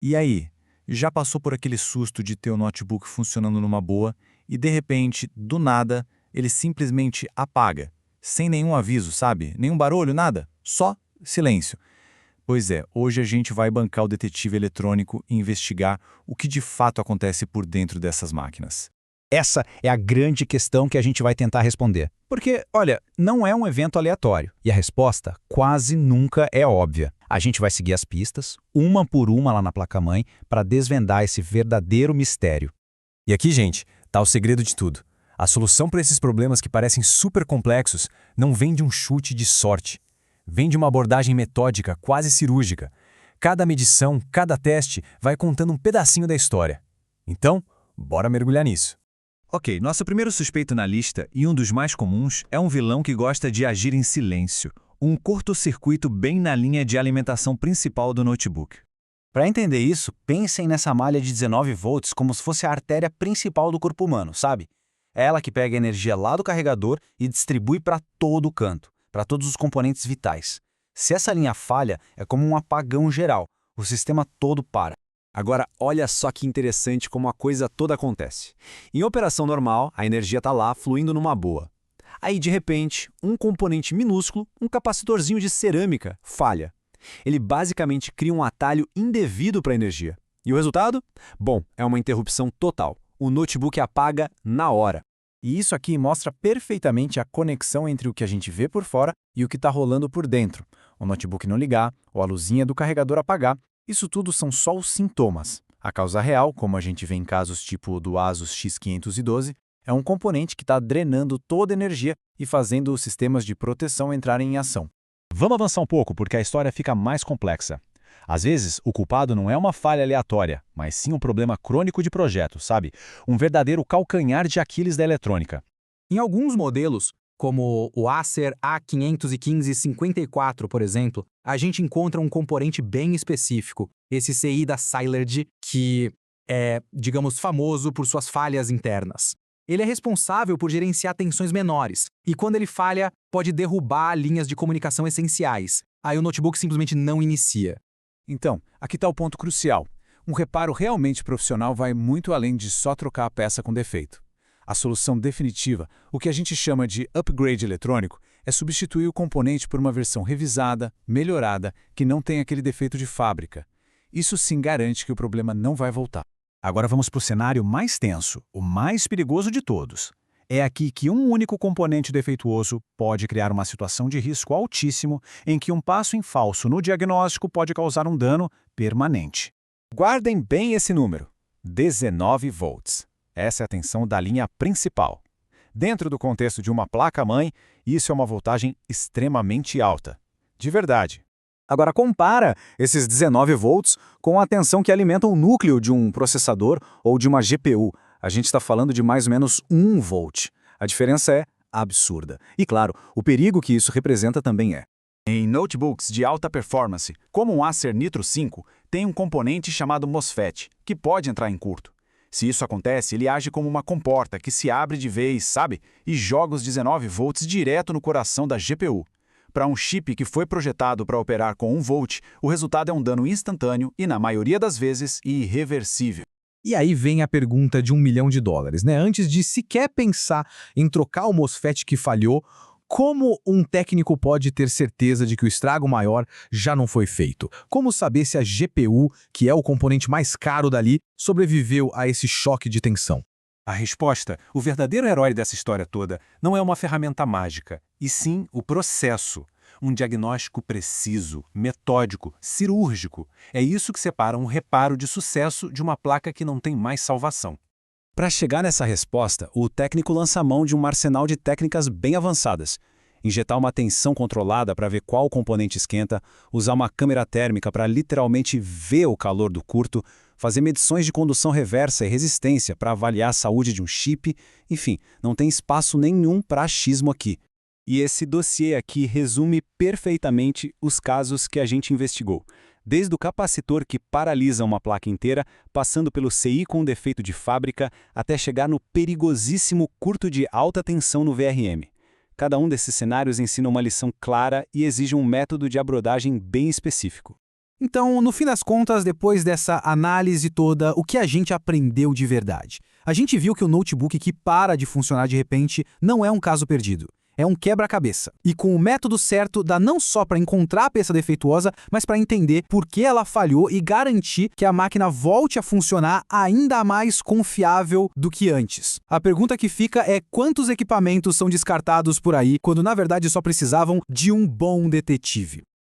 E aí, já passou por aquele susto de ter o notebook funcionando numa boa e de repente, do nada, ele simplesmente apaga, sem nenhum aviso, sabe? Nenhum barulho, nada, só silêncio. Pois é, hoje a gente vai bancar o detetive eletrônico e investigar o que de fato acontece por dentro dessas máquinas. Essa é a grande questão que a gente vai tentar responder. Porque, olha, não é um evento aleatório e a resposta quase nunca é óbvia. A gente vai seguir as pistas, uma por uma lá na placa-mãe, para desvendar esse verdadeiro mistério. E aqui, gente, tá o segredo de tudo. A solução para esses problemas que parecem super complexos não vem de um chute de sorte. Vem de uma abordagem metódica, quase cirúrgica. Cada medição, cada teste vai contando um pedacinho da história. Então, bora mergulhar nisso. Ok, nosso primeiro suspeito na lista, e um dos mais comuns, é um vilão que gosta de agir em silêncio. Um curto-circuito bem na linha de alimentação principal do notebook. Para entender isso, pensem nessa malha de 19 volts como se fosse a artéria principal do corpo humano, sabe? É ela que pega a energia lá do carregador e distribui para todo o canto, para todos os componentes vitais. Se essa linha falha, é como um apagão geral, o sistema todo para. Agora, olha só que interessante como a coisa toda acontece. Em operação normal, a energia está lá fluindo numa boa. Aí, de repente, um componente minúsculo, um capacitorzinho de cerâmica, falha. Ele basicamente cria um atalho indevido para a energia. E o resultado? Bom, é uma interrupção total. O notebook apaga na hora. E isso aqui mostra perfeitamente a conexão entre o que a gente vê por fora e o que está rolando por dentro. O notebook não ligar, ou a luzinha do carregador apagar. Isso tudo são só os sintomas. A causa real, como a gente vê em casos tipo o do Asus X512, é um componente que está drenando toda a energia e fazendo os sistemas de proteção entrarem em ação. Vamos avançar um pouco, porque a história fica mais complexa. Às vezes, o culpado não é uma falha aleatória, mas sim um problema crônico de projeto, sabe? Um verdadeiro calcanhar de Aquiles da eletrônica. Em alguns modelos, como o Acer A515-54, por exemplo, a gente encontra um componente bem específico, esse CI da Silergy, que é, digamos, famoso por suas falhas internas. Ele é responsável por gerenciar tensões menores, e quando ele falha, pode derrubar linhas de comunicação essenciais. Aí o notebook simplesmente não inicia. Então, aqui está o ponto crucial. Um reparo realmente profissional vai muito além de só trocar a peça com defeito. A solução definitiva, o que a gente chama de upgrade eletrônico, é substituir o componente por uma versão revisada, melhorada, que não tem aquele defeito de fábrica. Isso sim garante que o problema não vai voltar. Agora vamos para o cenário mais tenso, o mais perigoso de todos. É aqui que um único componente defeituoso pode criar uma situação de risco altíssimo em que um passo em falso no diagnóstico pode causar um dano permanente. Guardem bem esse número: 19 volts. Essa é a tensão da linha principal. Dentro do contexto de uma placa-mãe, isso é uma voltagem extremamente alta. De verdade. Agora compara esses 19 volts com a tensão que alimenta o núcleo de um processador ou de uma GPU. A gente está falando de mais ou menos 1 volt. A diferença é absurda. E claro, o perigo que isso representa também é. Em notebooks de alta performance, como um Acer Nitro 5, tem um componente chamado MOSFET, que pode entrar em curto. Se isso acontece, ele age como uma comporta que se abre de vez, sabe? E joga os 19 volts direto no coração da GPU. Para um chip que foi projetado para operar com 1 volt, o resultado é um dano instantâneo e, na maioria das vezes, irreversível. E aí vem a pergunta de $1 milhão, né? Antes de sequer pensar em trocar o MOSFET que falhou, como um técnico pode ter certeza de que o estrago maior já não foi feito? Como saber se a GPU, que é o componente mais caro dali, sobreviveu a esse choque de tensão? A resposta, o verdadeiro herói dessa história toda, não é uma ferramenta mágica, e sim o processo. Um diagnóstico preciso, metódico, cirúrgico. É isso que separa um reparo de sucesso de uma placa que não tem mais salvação. Para chegar nessa resposta, o técnico lança a mão de um arsenal de técnicas bem avançadas. Injetar uma tensão controlada para ver qual componente esquenta, usar uma câmera térmica para literalmente ver o calor do curto, fazer medições de condução reversa e resistência para avaliar a saúde de um chip, enfim, não tem espaço nenhum para achismo aqui. E esse dossiê aqui resume perfeitamente os casos que a gente investigou. Desde o capacitor que paralisa uma placa inteira, passando pelo CI com defeito de fábrica, até chegar no perigosíssimo curto de alta tensão no VRM. Cada um desses cenários ensina uma lição clara e exige um método de abordagem bem específico. Então, no fim das contas, depois dessa análise toda, o que a gente aprendeu de verdade? A gente viu que o notebook que para de funcionar de repente não é um caso perdido. É um quebra-cabeça. E com o método certo, dá não só para encontrar a peça defeituosa, mas para entender por que ela falhou e garantir que a máquina volte a funcionar ainda mais confiável do que antes. A pergunta que fica é quantos equipamentos são descartados por aí, quando na verdade só precisavam de um bom detetive.